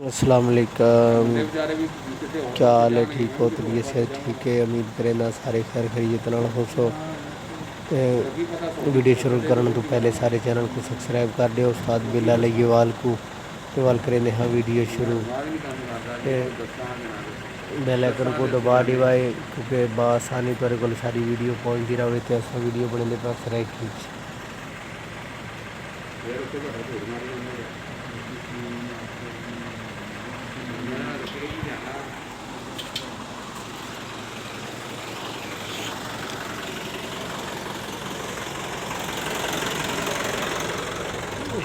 अस्सलाम वालेकुम। क्या हाल है? ठीक हो? तबीयत से ठीक है? उम्मीद करें ना सारे खैर खैरियत नाल खुश हो। ते वीडियो शुरू करने तो पहले सारे चैनल को सब्सक्राइब कर दियो। उस्ताद बिलाल अग्रवाल को ते वाल करें हाँ वीडियो शुरू ते बेल आइकन को दबा दिवाए क्योंकि बसानी तेरे को सारी वीडियो पहुँचती रहे तो ऐसा वीडियो बनने पास रह खींच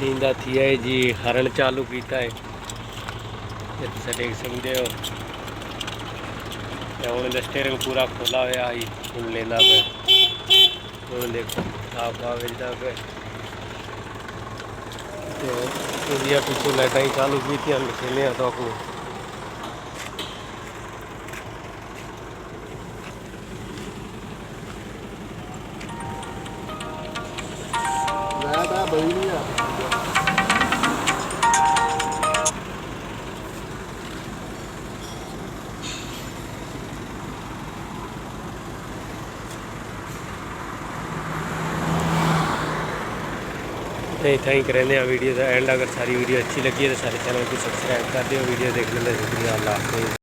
इंदा थी है जी हरण चालू किया है तुम देख सकते हो। हम इंदा स्टेयरिंग पूरा खोला हुआ ही हम लेना पे हम देखो आप बजता पे पिछू लाइटा ही चालू की दिखाने तो आपको। नहीं थैंक रहने वीडियो का एंड। अगर सारी वीडियो अच्छी लगी है तो सारे चैनल को सब्सक्राइब कर दियो। वीडियो देखने का शुक्रिया। अल्लाह हाफ़िज़।